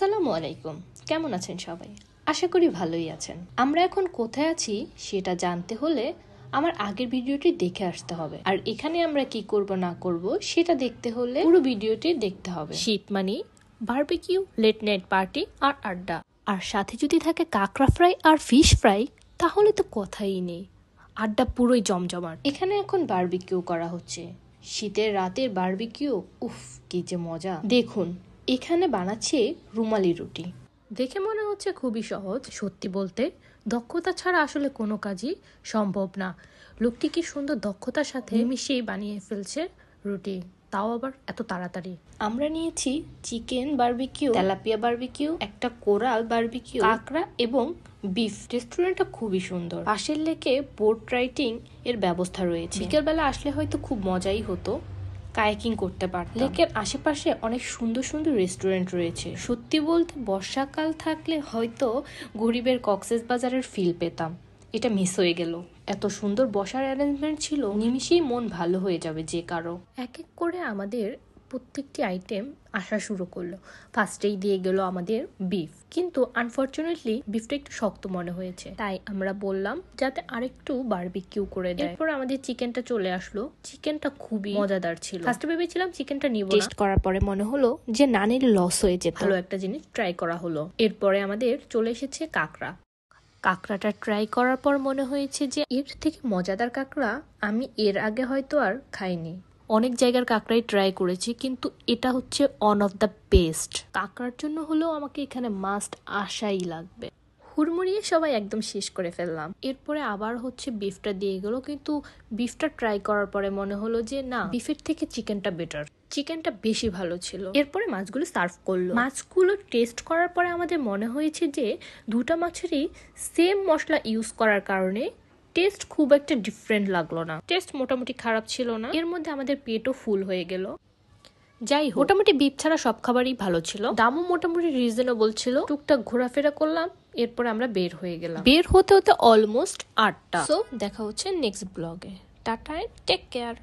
আসসালামু আলাইকুম, কেমন আছেন সবাই? আশা করি ভালোই আছেন। আমরা এখন কোথায় আছি সেটা জানতে হলে আমার আগের ভিডিওটি দেখে আসতে হবে, আর এখানে আমরা কি করব না করব সেটা দেখতে হলে পুরো ভিডিওটি দেখতে হবে। শীত মানে বারবিকিউ, লেট নাইট পার্টি আর আড্ডা, আর সাথে যদি থাকে কাঁকড়া ফ্রাই আর ফিশ ফ্রাই তাহলে তো কথাই নেই, আড্ডা পুরোই জমজমাট। এখানে এখন বারবিকিউ করা হচ্ছে, শীতের রাতের বারবিকিউ, উফ কি যে মজা। দেখুন এখানে বানাচ্ছে রুমালি রুটি। দেখে মনে হচ্ছে খুবই সহজ, সত্যি বলতে দক্ষতা ছাড়া আসলে কোনো কাজই সম্ভব না। লোকটি কি সুন্দর দক্ষতার সাথে মিশিয়ে বানিয়ে ফেলছে রুটি, তাও আবার এত তাড়াতাড়ি। আমরা নিয়েছি চিকেন বারবিকিউ, তেলাপিয়া বারবিকিউ, একটা কোরাল বারবিকিউ, কাঁকড়া এবং বিফ। রেস্টুরেন্টটা খুবই সুন্দর, পাশের লেকে বোট রাইডিং এর ব্যবস্থা রয়েছে। বিকেলবেলা আসলে হয়তো খুব মজাই হতো, কায়াকিং করতে পারতাম। লেকের আশেপাশে অনেক সুন্দর সুন্দর রেস্টুরেন্ট রয়েছে। সত্যি বলতে বর্ষাকাল থাকলে হয়তো গরিবের কক্সবাজারের ফিল পেতাম, এটা মিস হয়ে গেল। এত সুন্দর বসার অ্যারেঞ্জমেন্ট ছিল, নিমিশেই মন ভালো হয়ে যাবে যে কারো। এক এক করে আমাদের প্রত্যেকটি আইটেম আসা শুরু করলো। ফার্স্টেই দিয়ে গেল আমাদের বিফ, কিন্তু আনফরচুনেটলি বিফটা একটু শক্ত মনে হয়েছে, তাই আমরা বললাম যাতে আরেকটু বারবিকিউ করে দেয়। এরপর আমাদের চিকেনটা চলে আসলো। চিকেনটা খুবই মজাদার ছিল। ফার্স্টে ভেবেছিলাম চিকেনটা নিব না, টেস্ট করার পরে মনে হলো যে নানের লস হয়ে যেত। ভালো একটা জিনিস ট্রাই করা হলো। এরপরে আমাদের চলে এসেছে কাঁকড়া। কাঁকড়াটা ট্রাই করার পর মনে হয়েছে যে এর থেকে মজাদার কাঁকড়া আমি এর আগে হয়তো আর খাইনি। অনেক জায়গার কাঁকড়াই ট্রাই করেছি, কিন্তু এটা হচ্ছে ওয়ান অফ দ্য বেস্ট। কাঁকড়ার জন্য হলেও আমাকে এখানে মাস্ট আসাই লাগবে। হুড়মুড়িয়ে সবাই একদম শেষ করে ফেললাম। এরপরে আবার হচ্ছে বিফটা দিয়ে গেল, কিন্তু বিফটা ট্রাই করার পরে মনে হলো যে না, বিফের থেকে চিকেনটা বেটার, চিকেনটা বেশি ভালো ছিল। এরপরে মাছগুলো সার্ভ করলো। মাছগুলো টেস্ট করার পরে আমাদের মনে হয়েছে যে দুটা মাছেরই সেম মশলা ইউজ করার কারণে টেস্ট খুব একটা ডিফারেন্ট লাগলো না। টেস্ট মোটামুটি খারাপ ছিল না। এর মধ্যে আমাদের পেটও ফুল হয়ে গেল। যাই হোক, মোটামুটি বিফ ছাড়া সব খাবারই ভালো ছিল, দামও মোটামুটি রিজনেবল ছিল। টুকটাক ঘোরাফেরা করলাম, এরপর আমরা বের হয়ে গেলাম। বের হতে হতে অলমোস্ট 8টা। সো দেখা হচ্ছে নেক্সট ব্লগে। Tata, take care.